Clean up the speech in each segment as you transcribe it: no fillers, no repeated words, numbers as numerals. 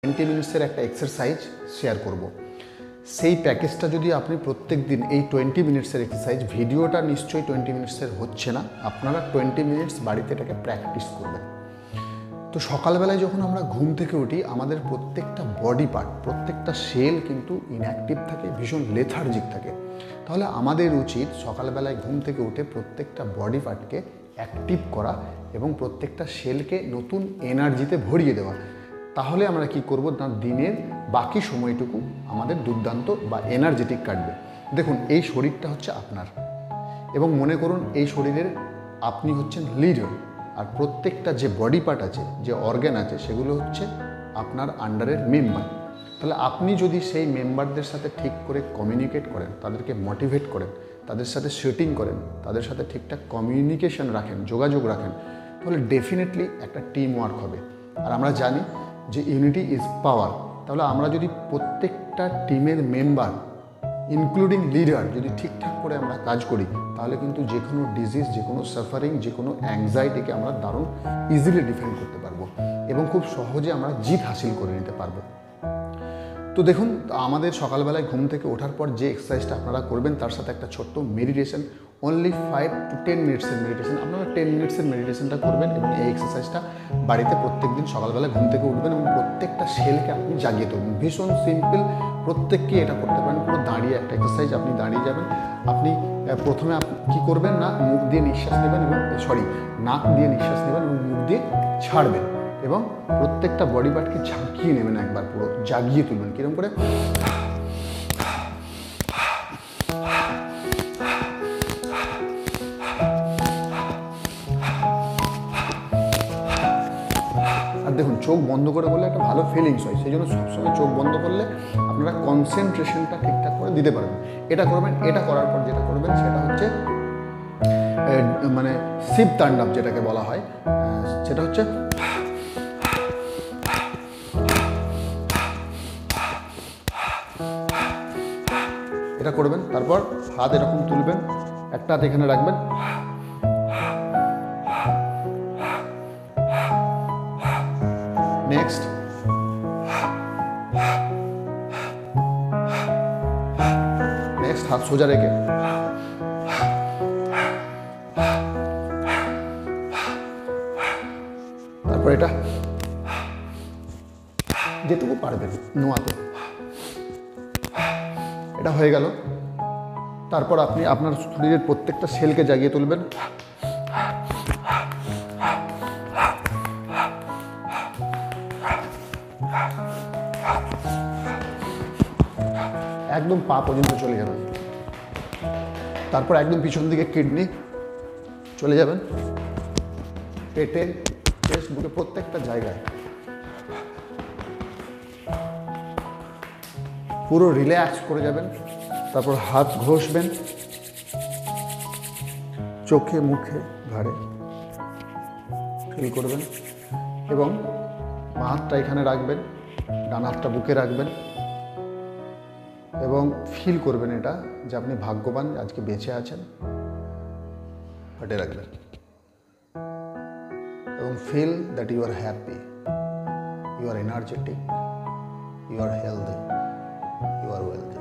20 মিনিটসের একটা exercise share করব। সেই প্যাকেজটা যদি আপনি প্রত্যেক দিন এই 20 মিনিটসের এক্সারসাইজ, ভিডিওটা নিশ্চয়ই 20 মিনিটসের হচ্ছে না, আপনারা 20 মিনিটস বাড়িতে এটাকে প্র্যাকটিস করবেন। তো সকালবেলায় যখন আমরা ঘুম থেকে উঠি, আমাদের প্রত্যেকটা বডি পার্ট, প্রত্যেকটা সেল কিন্তু ইনঅ্যাক্টিভ থাকে, ভীষণ লেথার্জিক থাকে। তাহলে আমাদের উচিত সকালবেলায় ঘুম থেকে উঠে প্রত্যেকটা বডি পার্টকে অ্যাক্টিভ করা এবং প্রত্যেকটা সেলকে নতুন এনার্জিতে ভরিয়ে দেওয়া। তাহলে আমরা কি করব না, দিনের বাকি সময়টুকু আমাদের দুর্দান্ত বা এনার্জেটিক কাটবে। দেখুন, এই শরীরটা হচ্ছে আপনার, এবং মনে করুন এই শরীরের আপনি হচ্ছেন লিডার, আর প্রত্যেকটা যে বডি পার্ট আছে, যে অর্গান আছে, সেগুলো হচ্ছে আপনার আন্ডারের মেম্বার। তাহলে আপনি যদি সেই মেম্বারদের সাথে ঠিক করে কমিউনিকেট করেন, তাদেরকে মোটিভেট করেন, তাদের সাথে সেটিং করেন, তাদের সাথে ঠিকঠাক কমিউনিকেশন রাখেন, যোগাযোগ রাখেন, তাহলে ডেফিনেটলি একটা টিম ওয়ার্ক হবে। আর আমরা জানি যে ইউনিটি ইজ পাওয়ার। তাহলে আমরা যদি প্রত্যেকটা টিমের মেম্বার ইনক্লুডিং লিডার যদি ঠিকঠাক করে আমরা কাজ করি, তাহলে কিন্তু যে কোনো ডিজিজ, যে কোনো সাফারিং, যে কোনো অ্যাংজাইটিকে আমরা দারুণ ইজিলি ডিফেন্ড করতে পারবো এবং খুব সহজে আমরা জিত হাসিল করে নিতে পারবো। তো দেখুন, আমাদের সকালবেলায় ঘুম থেকে ওঠার পর যে এক্সারসাইজটা আপনারা করবেন, তার সাথে একটা ছোট্ট মেডিটেশন, অনলি 5 to 10 মিনিটসের মেডিটেশন। আপনারা 10 মিনিটসের মেডিটেশনটা করবেন এবং এই এক্সারসাইজটা বাড়িতে প্রত্যেক দিন সকালবেলা ঘুম থেকে উঠবেন এবং প্রত্যেকটা সেলকে আপনি জাগিয়ে তুলবেন। ভীষণ সিম্পল, প্রত্যেককে এটা করতে পারেন। পুরো দাঁড়িয়ে একটা এক্সারসাইজ, আপনি দাঁড়িয়ে যাবেন। আপনি প্রথমে কী করবেন না, মুখ দিয়ে নিঃশ্বাস নেবেন এবং নাক দিয়ে নিঃশ্বাস নেবেন এবং মুখ দিয়ে ছাড়বেন, এবং প্রত্যেকটা বডি পার্টকে ঝাঁকিয়ে নেবেন, একবার পুরো জাগিয়ে তুলবেন। কিরকম করে? আর দেখুন, চোখ বন্ধ করে বললে একটা ভালো ফিলিংস হয়, সেই জন্য সবসময় চোখ বন্ধ করলে আপনারা কনসেন্ট্রেশনটা ঠিকঠাক করে দিতে পারবেন। এটা করবেন। এটা করার পর যেটা করবেন সেটা হচ্ছে মানে শিব তাণ্ডব যেটাকে বলা হয়, সেটা হচ্ছে এটা করবেন। তারপর হাত এরকম তুলবেন, একটা হাত এখানে রাখবেন, নেক্সট হাত সোজা রেখে, তারপর এটা যেটুকু পারবেন নোয়াতে, এটা হয়ে গেল। তারপর আপনি আপনার শরীরের প্রত্যেকটা সেলকে জাগিয়ে তুলবেন। একদম পা পর্যন্ত চলে যাবেন। তারপর একদম পিছন দিকে কিডনি চলে যাবেন, পেটে, চেস্ট, বুকে, প্রত্যেকটা জায়গায় পুরো রিল্যাক্স করে যাবেন। তারপর হাত ঘষবেন চোখে, মুখে, ঘাড়ে, ফিল করবেন এবং বাঁ হাতটা এখানে রাখবেন, ডান হাতটা বুকে রাখবেন এবং ফিল করবেন এটা যে আপনি ভাগ্যবান, আজকে বেঁচে আছেন, হাঁটে রাখবেন এবং feel that you are happy, you are energetic, you are healthy, you are wealthy.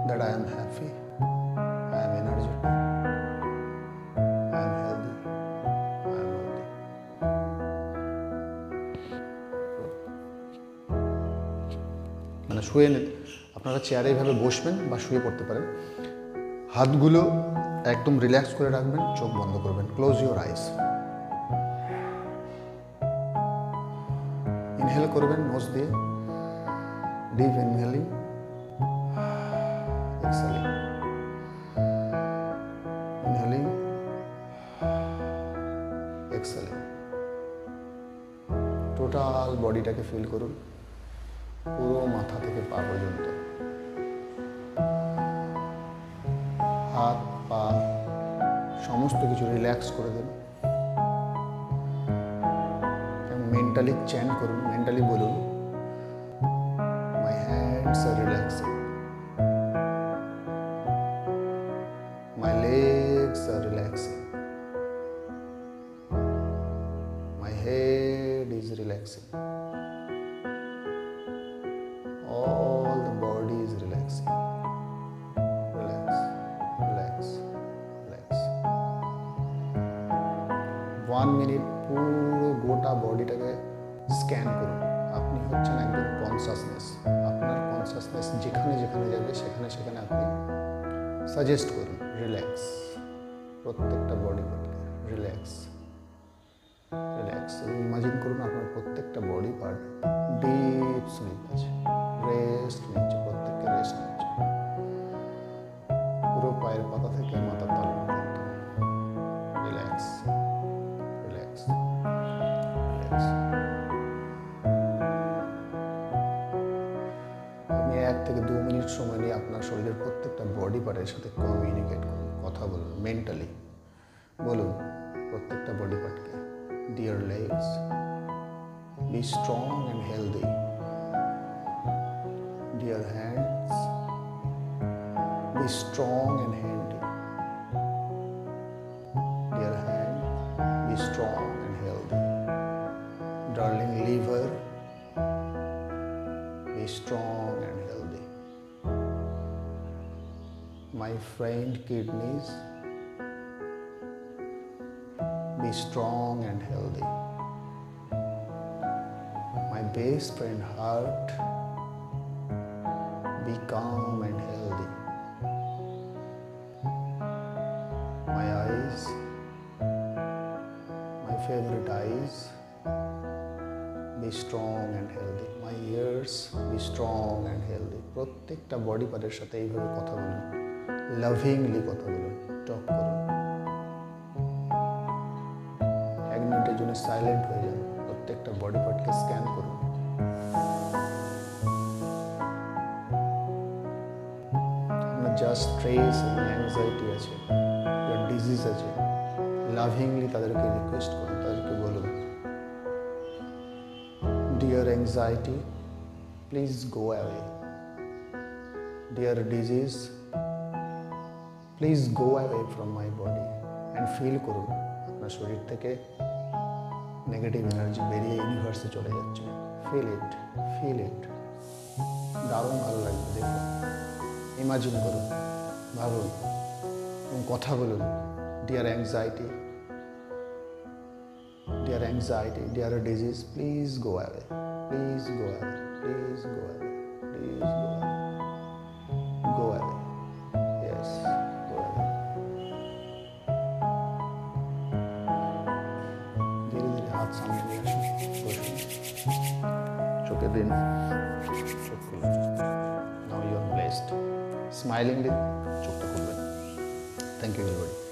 That I am happy, I am energetic, I am healthy, I am wealthy. মানে শুয়ে আপনারা চেয়ারে এইভাবে বসবেন বা শুয়ে পড়তে পারেন। হাতগুলো একদম রিল্যাক্স করে রাখবেন, চোখ বন্ধ করবেন, ক্লোজ ইউর আইস। ইনহেল করবেন নোজ দিয়ে, deep inhaling, exhaling, inhaling, exhaling. Total বডিটাকে ফিল করুন, পুরো মাথা থেকে পা পর্যন্ত, হাত, পা, সমস্ত কিছু রিল্যাক্স করে দেন। মেন্টালি চ্যান্ট করুন, মেন্টালি বলুন, my hands R relaxing, my legs are relaxing, head is relaxing. All the body is relaxing. Relax, relax, relax. 1 minute পুরো গোটা বডিটাকে স্ক্যান করুন। আপনি হচ্ছেন একজন কনসাসনেস। আপনার কনসাসনেস যেখানে যেখানে যাবে সেখানে সেখানে আপনি সাজেস্ট করুন রিল্যাক্স। প্রত্যেকটা বডি পার্টকে রিল্যাক্স, রিল্যাক্স। এবং ইমাজিন করুন আপনার প্রত্যেকটা বডি পার্ট ডিপ স্লিপ আছে, রেস্ট নিচ্ছে, প্রত্যেককে রেস্ট নিচ্ছে, পুরো পায়ের পাতা থেকে মাথার তালু পর্যন্ত। Relax, relax, relax. আপনি 1 থেকে 2 মিনিট সময় নিয়ে আপনার শরীরের প্রত্যেকটা বডি পার্টের সাথে কমিউনিকেট করুন, কথা বলুন, মেন্টালি বলুন প্রত্যেকটা বডি পার্টকে, dear legs, be strong and healthy. Dear hands, be strong and healthy. Dear hand, be strong and healthy. Darling liver, be strong and healthy. My friend kidneys, be strong and healthy. My best friend heart, be calm and healthy. My eyes, my favorite eyes, be strong and healthy. My ears, be strong and healthy. প্রত্যেকটা body পার্টের সাথে এইভাবে কথা বলুন, লাভিংলি কথা বলুন, টক করুন। 1 মিনিটের জন্য সাইলেন্ট হয়ে যান, প্রত্যেকটা বডি পার্টকে স্ক্যান করুন। আপনার যা স্ট্রেস এবং অ্যাংজাইটি আছে, যা ডিজিজ আছে, লাভিংলি তাদেরকে রিকোয়েস্ট করুন, তাদেরকে বলুন, dear anxiety, please go away. Dear disease, please go away from my body. And feel করুন আপনার শরীর থেকে নেগেটিভ এনার্জি বেরিয়ে ইউনিভার্সে চলে যাচ্ছে। Feel it, feel it. দারুণ ভালো লাগবে দেখুন। ইমাজিন করুন, ভাবুন এবং কথা বলুন। Dear anxiety, dear anxiety, dear disease, please go away, please go away, please go away, please go away, go away, yes, go away. ধীরে ধীরে হাত সামনে নিয়ে আসুন, বসুন, চোখে দিন, চোখ খুলুন। Now you are blessed. Smilingly চোখটা খুলবেন। Thank you everybody.